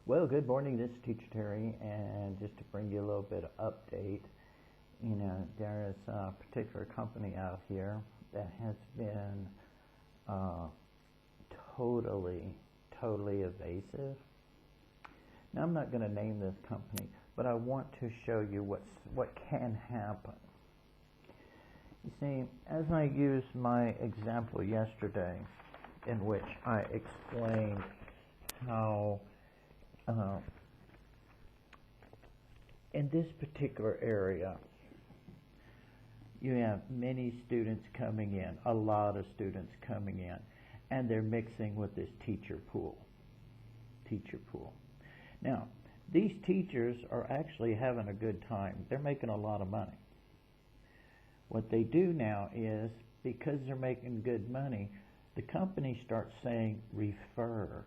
Well, good morning. This is Teacher Terry, and just to bring you a little bit of update, there is a particular company out here that has been totally evasive. Now, I'm not going to name this company, but I want to show you what can happen. You see, as I used my example yesterday, in which I explained how in this particular area, you have many students coming in, a lot of students coming in, and they're mixing with this teacher pool. Now, these teachers are actually having a good time. They're making a lot of money. What they do now is, because they're making good money, the company starts saying, refer,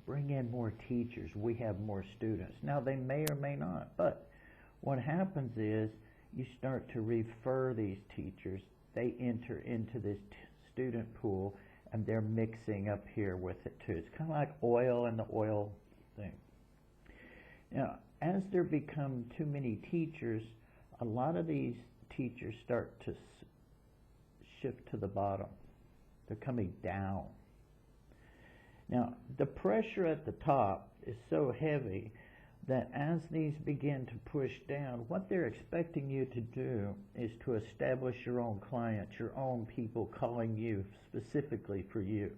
bring in more teachers, we have more students. Now, they may or may not, but what happens is you start to refer these teachers. They enter into this student pool, and they're mixing up here with it too. It's kind of like oil and the oil thing. Now, as there become too many teachers, a lot of these teachers start to shift to the bottom. They're coming down. Now, the pressure at the top is so heavy that as these begin to push down, what they're expecting you to do is to establish your own clients, your own people calling you specifically for you,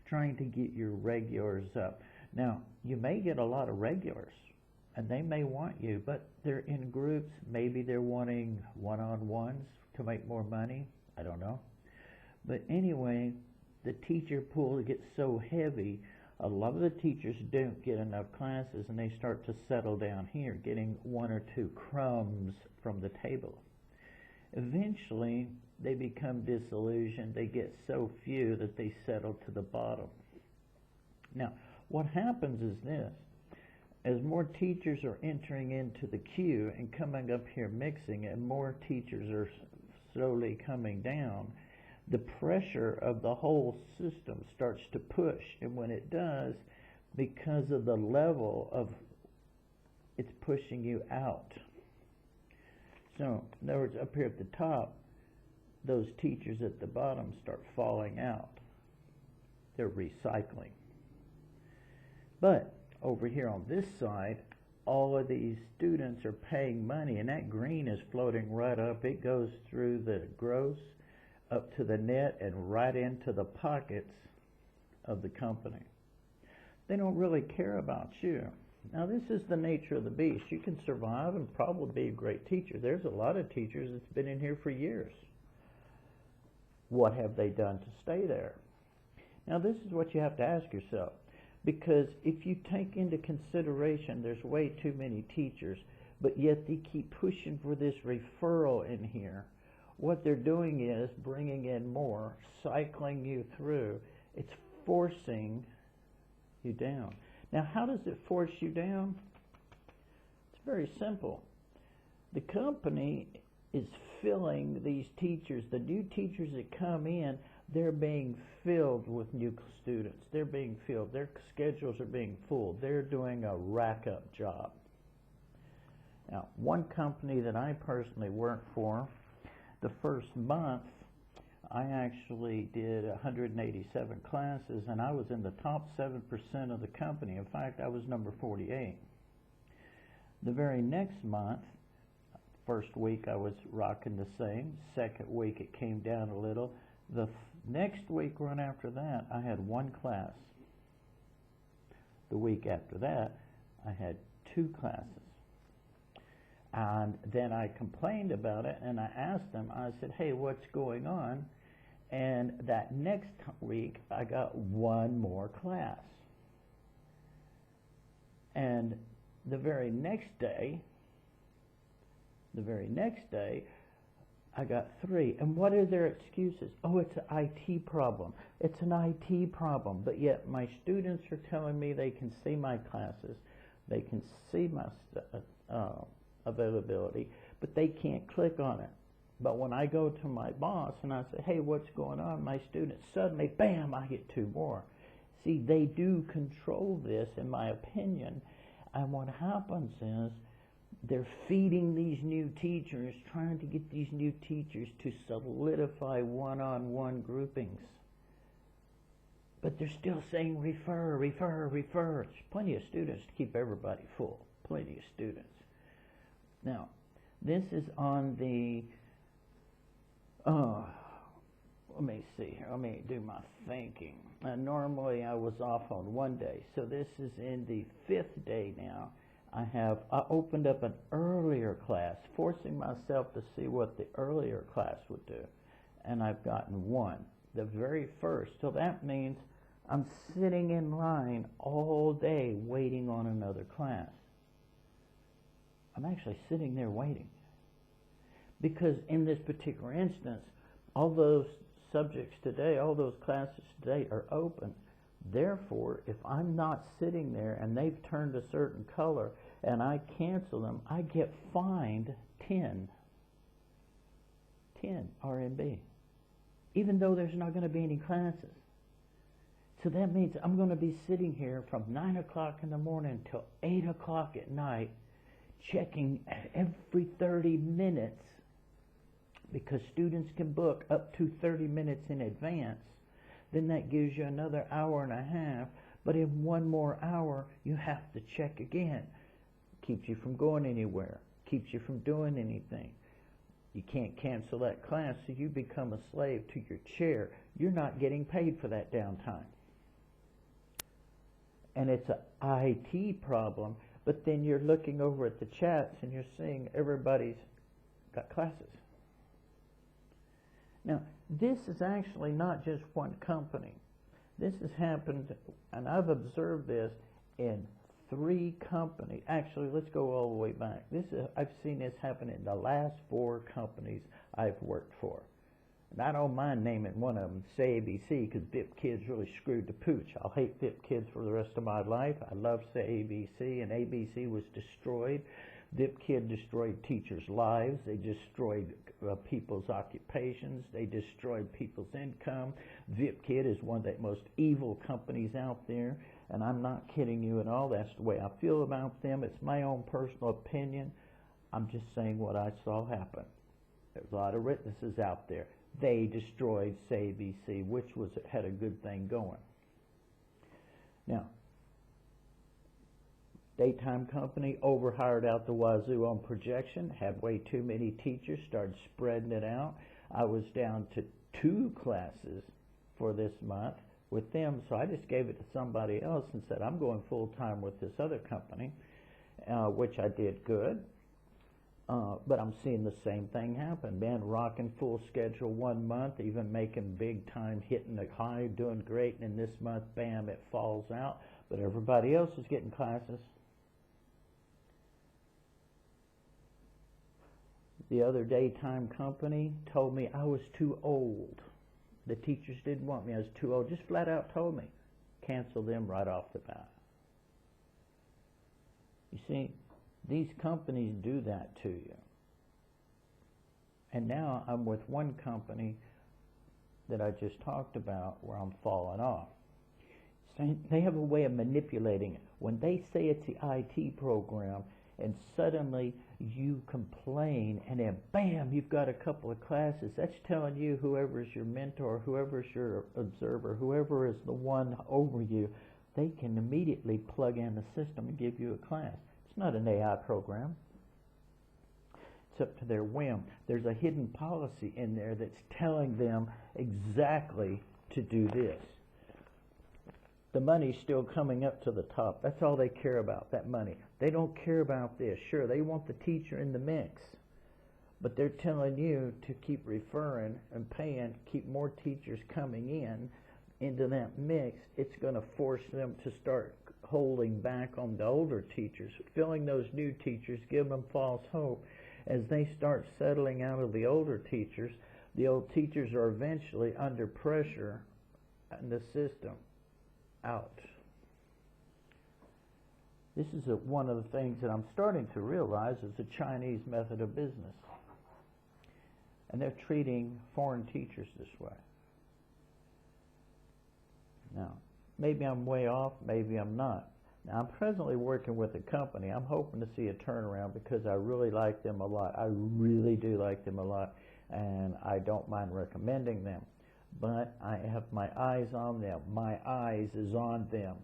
trying to get your regulars up. Now, you may get a lot of regulars, and they may want you, but they're in groups. Maybe they're wanting one-on-ones to make more money. I don't know. But anyway, the teacher pool gets so heavy, a lot of the teachers don't get enough classes, and they start to settle down here, getting one or two crumbs from the table. Eventually, they become disillusioned. They get so few that they settle to the bottom. Now, what happens is this. As more teachers are entering into the queue and coming up here mixing, and more teachers are slowly coming down, the pressure of the whole system starts to push. And when it does, because of the level of it's pushing you out. So, in other words, up here at the top, those teachers at the bottom start falling out. They're recycling. But over here on this side, all of these students are paying money, and that green is floating right up. It goes through the gross, up to the net, and right into the pockets of the company. They don't really care about you. Now, this is the nature of the beast. You can survive and probably be a great teacher. There's a lot of teachers that's been in here for years. What have they done to stay there? Now, this is what you have to ask yourself. Because if you take into consideration there's way too many teachers, but yet they keep pushing for this referral in here, what they're doing is bringing in more, cycling you through. It's forcing you down. Now, how does it force you down? It's very simple. The company is filling these teachers. The new teachers that come in, they're being filled with new students. They're being filled. Their schedules are being full. They're doing a rack-up job. Now, one company that I personally worked for, the first month, I actually did 187 classes, and I was in the top 7% of the company. In fact, I was number 48. The very next month, first week I was rocking the same. Second week it came down a little. The next week, right after that, I had one class. The week after that, I had 2 classes. And then I complained about it, and I asked them, I said, hey, what's going on? And that next week, I got 1 more class. And the very next day, I got 3. And what are their excuses? Oh, it's an IT problem. It's an IT problem. But yet my students are telling me they can see my classes. They can see my availability, but they can't click on it. But when I go to my boss and I say, hey, what's going on? My students, suddenly, bam, I get 2 more. See, they do control this, in my opinion, And what happens is they're feeding these new teachers, trying to get these new teachers to solidify one-on-one groupings. But they're still saying refer, refer, refer. There's plenty of students to keep everybody full. Plenty of students. Now, this is on the, let me see here. Let me do my thinking. Normally I was off on one day. So this is in the 5th day now. I opened up an earlier class, forcing myself to see what the earlier class would do. And I've gotten 1, the very first. So that means I'm sitting in line all day waiting on another class. I'm actually sitting there waiting. Because in this particular instance, all those subjects today, all those classes today are open. Therefore, if I'm not sitting there and they've turned a certain color and I cancel them, I get fined 10 RMB, even though there's not going to be any classes. So that means I'm going to be sitting here from 9 o'clock in the morning till 8 o'clock at night, checking every 30 minutes, because students can book up to 30 minutes in advance. Then that gives you another hour and a half, but in 1 more hour you have to check again. Keeps you from going anywhere, keeps you from doing anything. You can't cancel that class, so you become a slave to your chair. You're not getting paid for that downtime. And it's an IT problem, but then you're looking over at the chats and you're seeing everybody's got classes. Now, this is actually not just one company. This has happened, and I've observed this in 3 companies. Actually, let's go all the way back. I've seen this happen in the last 4 companies I've worked for. And I don't mind naming one of them, Say ABC, because VIP Kids really screwed the pooch. I'll hate VIP Kids for the rest of my life. I love Say ABC, and ABC was destroyed. VIP Kid destroyed teachers' lives. They destroyed people's occupations. They destroyed people's income. VIP Kid is one of the most evil companies out there, and I'm not kidding you at all. That's the way I feel about them. It's my own personal opinion. I'm just saying what I saw happen. There's a lot of witnesses out there. They destroyed Say ABC, which had a good thing going. Now, daytime company overhired out the wazoo on projection, had way too many teachers, started spreading it out. I was down to 2 classes for this month with them, so I just gave it to somebody else and said, I'm going full-time with this other company, which I did good. But I'm seeing the same thing happen. Man, rocking full schedule 1 month, even making big time, hitting the high, doing great, and then this month, bam, it falls out. But everybody else is getting classes. The other daytime company told me I was too old. The teachers didn't want me. I was too old. Just flat out told me. Cancel them right off the bat. You see, these companies do that to you. And now I'm with one company that I just talked about where I'm falling off. So they have a way of manipulating it. When they say it's the IT program and suddenly you complain and then bam, you've got a couple of classes, that's telling you whoever's your mentor, whoever's your observer, whoever is the one over you, they can immediately plug in the system and give you a class. It's not an AI program. It's up to their whim. There's a hidden policy in there that's telling them exactly to do this. The money's still coming up to the top. That's all they care about, that money. They don't care about this. Sure, they want the teacher in the mix, but they're telling you to keep referring and paying, keep more teachers coming in into that mix. It's going to force them to start holding back on the older teachers, filling those new teachers, giving them false hope. As they start settling out of the older teachers, the old teachers are eventually under pressure in the system. Out. This is one of the things that I'm starting to realize is the Chinese method of business. And they're treating foreign teachers this way. Now, maybe I'm way off, maybe I'm not. Now, I'm presently working with a company. I'm hoping to see a turnaround because I really like them a lot. I really do like them a lot, and I don't mind recommending them. But I have my eyes on them. My eyes is on them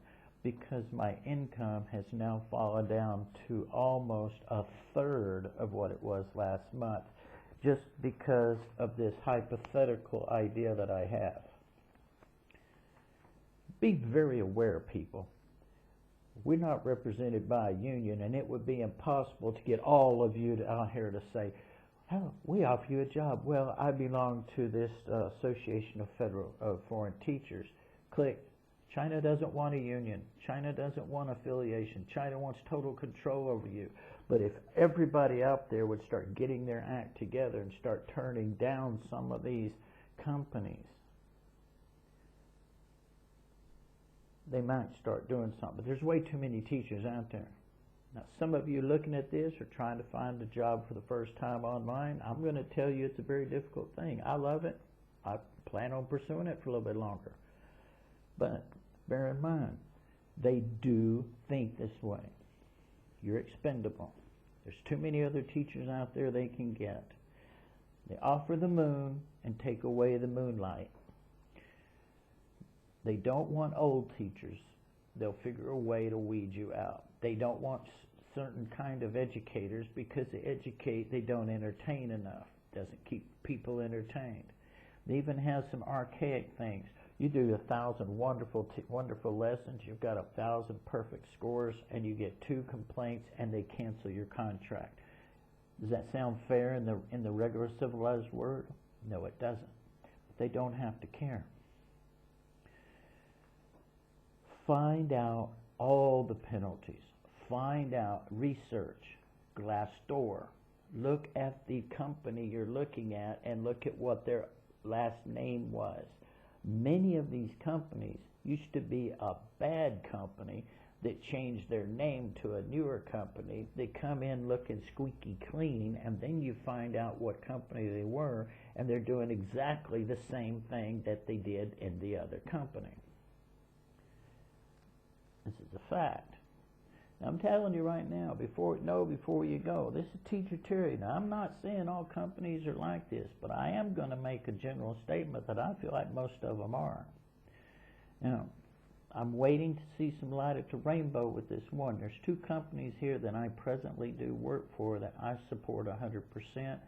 because my income has now fallen down to almost a third of what it was last month, just because of this hypothetical idea that I have. Be very aware, people. We're not represented by a union, and it would be impossible to get all of you out here to say, "Oh, we offer you a job." Well, I belong to this Association of Foreign Teachers. Click. China doesn't want a union. China doesn't want affiliation. China wants total control over you. But if everybody out there would start getting their act together and start turning down some of these companies, they might start doing something. But there's way too many teachers out there. Now, some of you looking at this are trying to find a job for the first time online. I'm going to tell you it's a very difficult thing. I love it. I plan on pursuing it for a little bit longer. But bear in mind, they do think this way. You're expendable. There's too many other teachers out there they can get. They offer the moon and take away the moonlight. They don't want old teachers. They'll figure a way to weed you out. They don't want certain kind of educators because they educate, they don't entertain enough. Doesn't keep people entertained. They even have some archaic things. You do 1,000 wonderful lessons, you've got 1,000 perfect scores, and you get 2 complaints, and they cancel your contract. Does that sound fair in the regular civilized world? No, it doesn't. But they don't have to care. Find out all the penalties. Find out, research, Glassdoor. Look at the company you're looking at and look at what their last name was. Many of these companies used to be a bad company that changed their name to a newer company. They come in looking squeaky clean, and then you find out what company they were, and they're doing exactly the same thing that they did in the other company. This is a fact. Now, I'm telling you right now, before you go, this is teacher Terry. Now, I'm not saying all companies are like this, but I am going to make a general statement that I feel like most of them are. Now, I'm waiting to see some light at the rainbow with this one. There's 2 companies here that I presently do work for that I support 100%.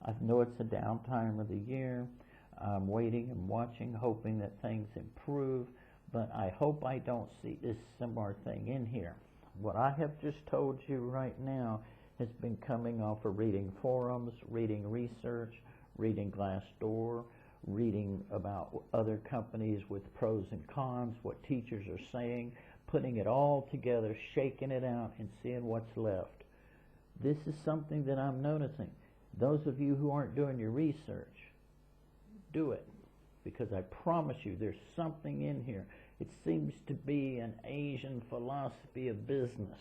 I know it's a downtime of the year. I'm waiting and watching, hoping that things improve. But I hope I don't see this similar thing in here. What I have just told you right now has been coming off of reading forums, reading research, reading Glassdoor, reading about other companies with pros and cons, what teachers are saying, putting it all together, shaking it out, and seeing what's left. This is something that I'm noticing. Those of you who aren't doing your research, do it. Because I promise you there's something in here. It seems to be an Asian philosophy of business.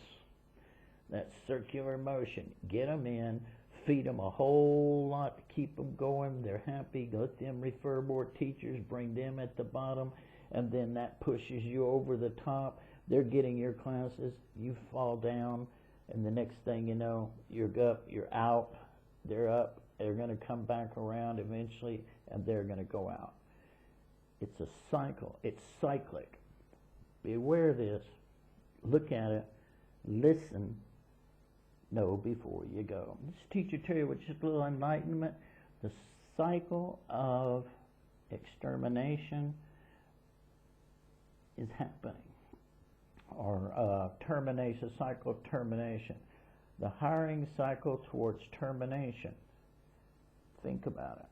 That circular motion. Get them in, feed them a whole lot to keep them going. They're happy. Let them refer more teachers, bring them at the bottom, and then that pushes you over the top. They're getting your classes. You fall down, and the next thing you know, you're up, you're out, they're up. They're going to come back around eventually, and they're going to go out. It's a cycle. It's cyclic. Be aware of this. Look at it. Listen. Know before you go. This is Teacher Terry with just a little enlightenment. The cycle of extermination is happening. Or termination, cycle of termination. The hiring cycle towards termination. Think about it.